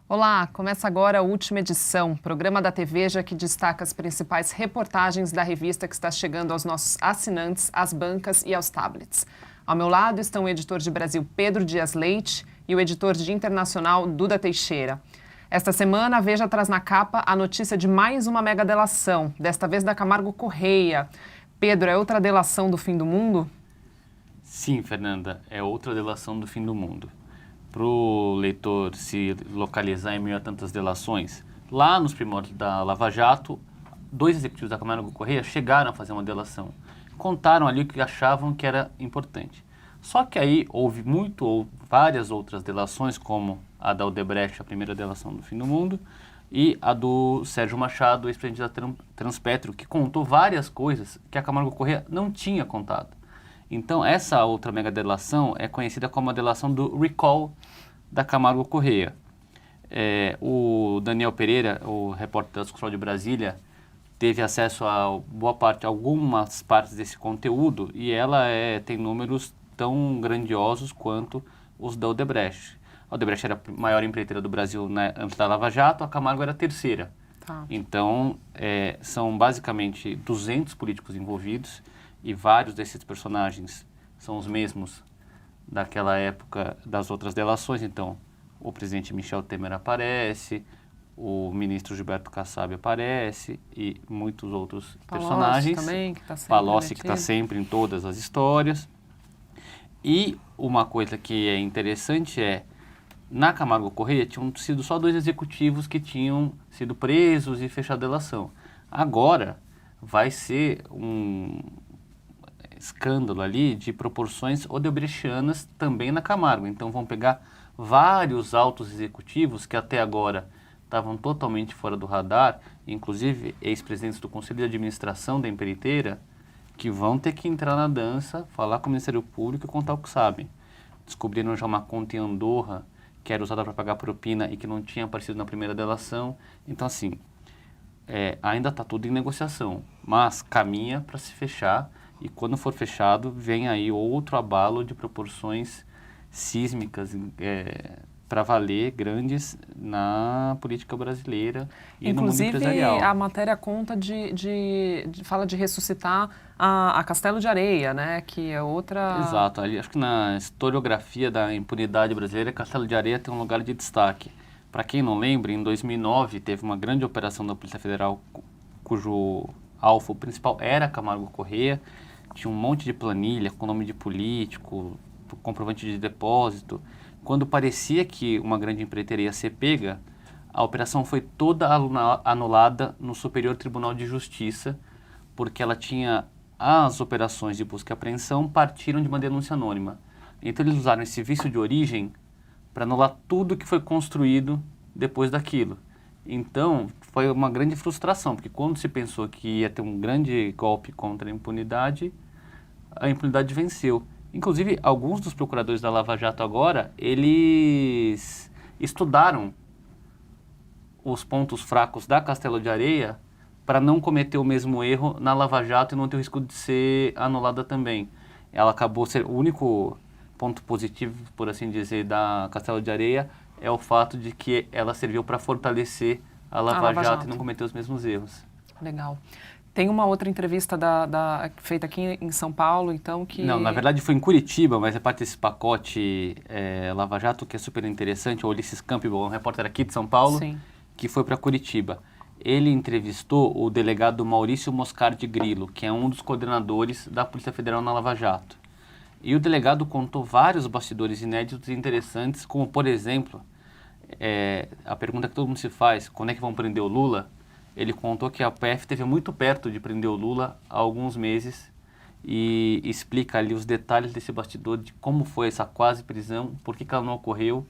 Olá, começa agora a última edição, programa da TVEJA que destaca as principais reportagens da revista que está chegando aos nossos assinantes, às bancas e aos tablets. Ao meu lado estão o editor de Brasil Pedro Dias Leite e o editor de Internacional Duda Teixeira. Esta semana a Veja traz na capa a notícia de mais uma mega delação, desta vez da Camargo Corrêa. Pedro, é outra delação do fim do mundo? Sim, Fernanda, é outra delação do fim do mundo. Para o leitor se localizar em meio a tantas delações, lá nos primórdios da Lava Jato, 2 executivos da Camargo Corrêa chegaram a fazer uma delação. Contaram ali o que achavam que era importante. Só que aí houve várias outras delações, como a da Odebrecht, a primeira delação do fim do mundo, e a do Sérgio Machado, ex-presidente da Transpetro, que contou várias coisas que a Camargo Corrêa não tinha contado. Então, essa outra mega delação é conhecida como a delação do recall da Camargo Corrêa. O Daniel Pereira, o repórter da Escola de Brasília, teve acesso a algumas partes desse conteúdo e ela tem números tão grandiosos quanto os da Odebrecht. A Odebrecht era a maior empreiteira do Brasil antes da Lava Jato, a Camargo era a terceira. Tá. Então, são basicamente 200 políticos envolvidos e vários desses personagens são os mesmos daquela época das outras delações. Então, o presidente Michel Temer aparece, o ministro Gilberto Kassab aparece e muitos outros personagens. Também, que tá sempre Palocci, que está sempre em todas as histórias. E uma coisa que é interessante na Camargo Corrêa tinham sido só 2 executivos que tinham sido presos e fechado a delação. Agora vai ser um escândalo ali de proporções odebrechianas também na Camargo. Então vão pegar vários altos executivos que até agora estavam totalmente fora do radar, inclusive ex-presidentes do Conselho de Administração da empreiteira, que vão ter que entrar na dança, falar com o Ministério Público e contar o que sabem. Descobriram já uma conta em Andorra que era usada para pagar propina e que não tinha aparecido na primeira delação. Então, assim, ainda está tudo em negociação, mas caminha para se fechar. E quando for fechado, vem aí outro abalo de proporções sísmicas para valer, grandes na política brasileira e no mundo empresarial. Inclusive, a matéria conta fala de ressuscitar a Castelo de Areia, né? Que é outra... Exato. Ali, acho que na historiografia da impunidade brasileira, Castelo de Areia tem um lugar de destaque. Para quem não lembra, em 2009 teve uma grande operação da Polícia Federal cujo alvo principal era Camargo Corrêa. Tinha um monte de planilha com nome de político, comprovante de depósito. Quando parecia que uma grande empreiteira ia ser pega, a operação foi toda anulada no Superior Tribunal de Justiça, porque ela tinha as operações de busca e apreensão partiram de uma denúncia anônima. Então eles usaram esse vício de origem para anular tudo que foi construído depois daquilo. Então, foi uma grande frustração, porque quando se pensou que ia ter um grande golpe contra a impunidade venceu. Inclusive, alguns dos procuradores da Lava Jato agora, eles estudaram os pontos fracos da Castelo de Areia para não cometer o mesmo erro na Lava Jato e não ter o risco de ser anulada também. Ela acabou ser o único ponto positivo, por assim dizer, da Castelo de Areia é o fato de que ela serviu para fortalecer a Lava Jato e não cometer os mesmos erros. Legal. Tem uma outra entrevista feita aqui em São Paulo, então, que... Não, na verdade foi em Curitiba, mas é parte desse pacote Lava Jato, que é super interessante. O Ulisses Campbell, um repórter aqui de São Paulo, Sim. Que foi para Curitiba. Ele entrevistou o delegado Maurício Moscardi Grillo, que é um dos coordenadores da Polícia Federal na Lava Jato. E o delegado contou vários bastidores inéditos e interessantes, como, por exemplo, a pergunta que todo mundo se faz, quando é que vão prender o Lula? Ele contou que a PF esteve muito perto de prender o Lula há alguns meses e explica ali os detalhes desse bastidor, de como foi essa quase prisão, por que ela não ocorreu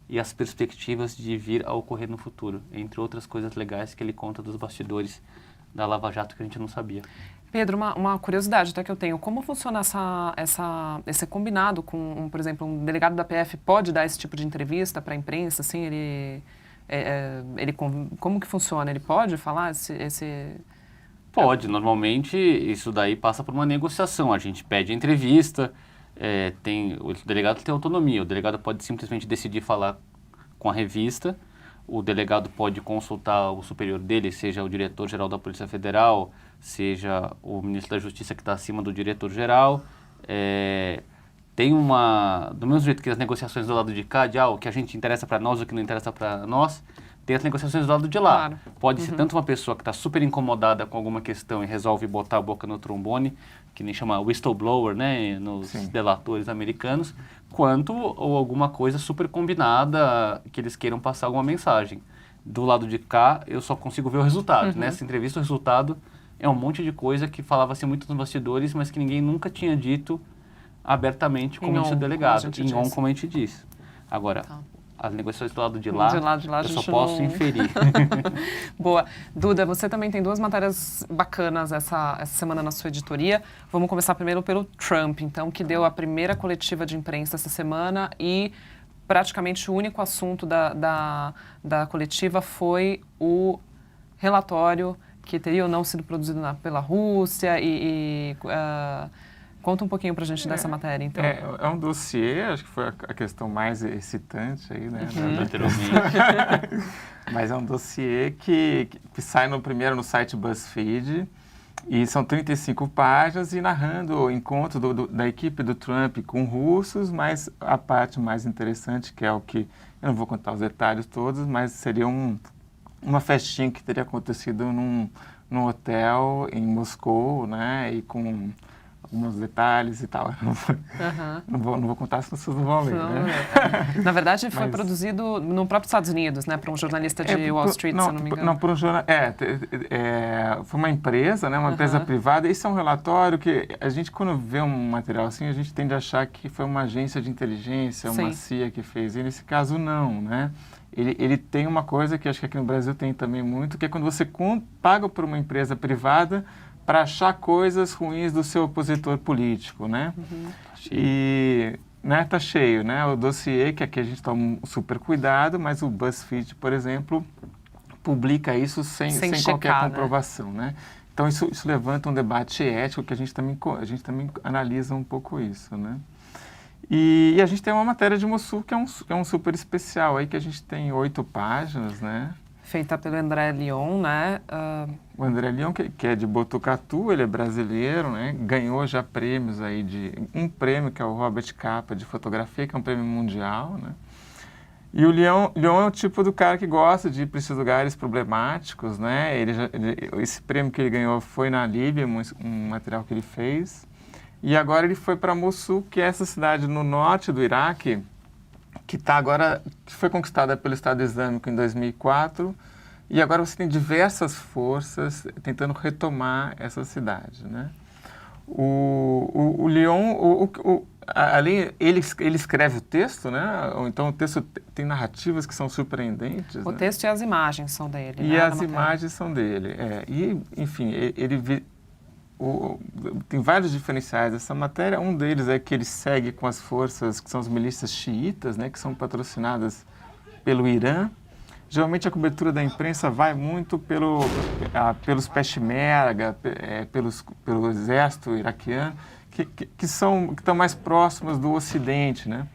e as perspectivas de vir a ocorrer no futuro, entre outras coisas legais que ele conta dos bastidores da Lava Jato que a gente não sabia. Pedro, uma curiosidade até que eu tenho, como funciona esse combinado com, por exemplo, um delegado da PF pode dar esse tipo de entrevista para a imprensa, assim, como que funciona? Ele pode falar Pode, normalmente isso daí passa por uma negociação, a gente pede a entrevista, o delegado tem autonomia, o delegado pode simplesmente decidir falar com a revista, o delegado pode consultar o superior dele, seja o diretor-geral da Polícia Federal, seja o ministro da Justiça que está acima do diretor-geral. Tem do mesmo jeito que as negociações do lado de cá, o que a gente interessa para nós, o que não interessa para nós, tem as negociações do lado de lá. Claro. Pode ser tanto uma pessoa que está super incomodada com alguma questão e resolve botar a boca no trombone, que nem chama whistleblower, né, nos delatores americanos, quanto ou alguma coisa super combinada que eles queiram passar alguma mensagem. Do lado de cá, eu só consigo ver o resultado. Nessa entrevista, o resultado é um monte de coisa que falava-se muito nos bastidores, mas que ninguém nunca tinha dito abertamente, como disse o delegado, como a gente disse. Agora, as negociações do lado de lá, eu só posso inferir. Boa. Duda, você também tem 2 matérias bacanas essa semana na sua editoria. Vamos começar primeiro pelo Trump, então, que deu a primeira coletiva de imprensa essa semana e praticamente o único assunto da coletiva foi o relatório que teria ou não sido produzido pela Rússia conta um pouquinho pra gente dessa matéria, então. É um dossiê, acho que foi a questão mais excitante aí, né? Literalmente. Mas é um dossiê que sai primeiro no site BuzzFeed, e são 35 páginas e narrando o encontro da equipe do Trump com russos, mas a parte mais interessante, que é o que, eu não vou contar os detalhes todos, mas seria uma festinha que teria acontecido num hotel em Moscou, né? E com alguns detalhes e tal. Não vou contar, senão vocês não vão ler, né? Na verdade, foi produzido no próprio Estados Unidos, né? Para um jornalista de Wall Street, se eu não me engano. Não, por um jornal... foi uma empresa, né? Uma empresa privada. Esse é um relatório que a gente, quando vê um material assim, a gente tende a achar que foi uma agência de inteligência, uma CIA que fez. E nesse caso, não, né? Ele tem uma coisa que acho que aqui no Brasil tem também muito, que é quando você paga por uma empresa privada para achar coisas ruins do seu opositor político, né? E, né, tá cheio, né? O dossiê, que aqui a gente toma um super cuidado, mas o BuzzFeed, por exemplo, publica isso sem checar, qualquer comprovação, né? Então isso levanta um debate ético que a gente também analisa um pouco isso, né? E a gente tem uma matéria de Mossul que é um super especial aí, que a gente tem 8 páginas, né? Feita pelo André Lyon, né? O André Lyon, que é de Botucatu, ele é brasileiro, né? Ganhou já prêmios aí um prêmio que é o Robert Capa de fotografia, que é um prêmio mundial, né? E o Lyon é o tipo do cara que gosta de ir para esses lugares problemáticos, né? Esse prêmio que ele ganhou foi na Líbia, um material que ele fez. E agora ele foi para Mossul, que é essa cidade no norte do Iraque, que foi conquistada pelo Estado Islâmico em 2004, e agora você tem diversas forças tentando retomar essa cidade, né? O Lyon, além ele escreve o texto, né? Ou então o texto tem narrativas que são surpreendentes. O texto e as imagens são dele. E as imagens são dele. E, enfim, tem vários diferenciais dessa matéria. Um deles é que ele segue com as forças que são as milícias xiitas, né, que são patrocinadas pelo Irã. Geralmente a cobertura da imprensa vai muito pelos peshmerga, pelo exército iraquiano, que estão mais próximos do Ocidente, né?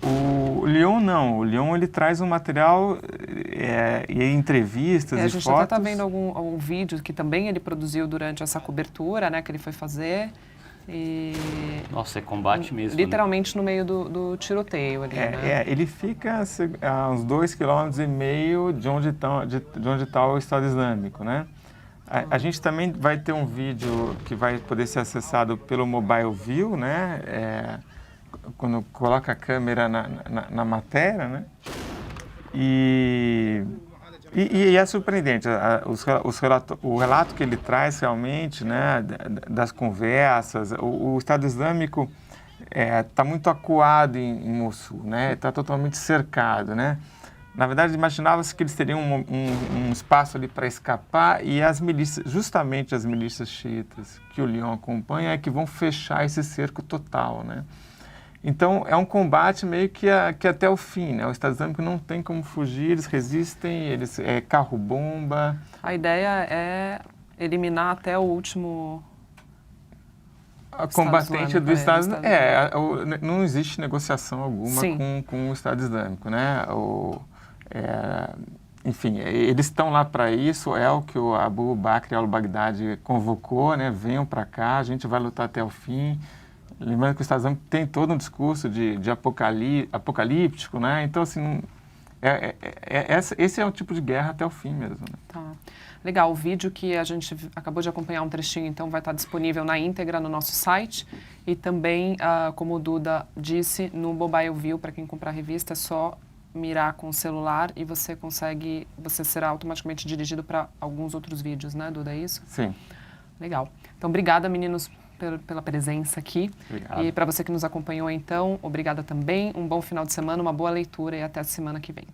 O Lyon não. O Lyon ele traz um material e entrevistas e fotos. A gente até está vendo algum vídeo que também ele produziu durante essa cobertura, né, que ele foi fazer. Nossa, é combate mesmo. Literalmente, né? No meio do tiroteio ali, né? Ele fica a uns 2,5 km de onde está o Estado Islâmico, né? A gente também vai ter um vídeo que vai poder ser acessado pelo Mobile View, né? Quando coloca a câmera na matéria, né? E é surpreendente o relato que ele traz realmente, né, das conversas. O Estado Islâmico está muito acuado em Mossul, né? Está totalmente cercado, né? Na verdade, imaginava-se que eles teriam um espaço ali para escapar, e as milícias, justamente as milícias xiitas que o Lyon acompanha, é que vão fechar esse cerco total, né? Então, é um combate meio que até o fim, né? O Estado Islâmico não tem como fugir, eles resistem, carro-bomba. A ideia é eliminar até o último combatente do Estado Islâmico. Não existe negociação alguma com o Estado Islâmico, né? Enfim, eles estão lá para isso, é o que o Abu Bakr al-Baghdadi convocou, né? Venham para cá, a gente vai lutar até o fim. Lembrando que os Estados Unidos tem todo um discurso de apocalíptico, né? Então, assim, esse é o tipo de guerra até o fim mesmo, né? Tá. Legal, o vídeo que a gente acabou de acompanhar um trechinho, então vai estar disponível na íntegra no nosso site e também, como o Duda disse, no Mobile View, para quem comprar a revista, é só mirar com o celular e você será automaticamente dirigido para alguns outros vídeos, né, Duda, é isso? Sim. Legal. Então, obrigada, meninos, pela presença aqui. Obrigado. E para você que nos acompanhou, então, obrigada também. Um bom final de semana, uma boa leitura e até a semana que vem.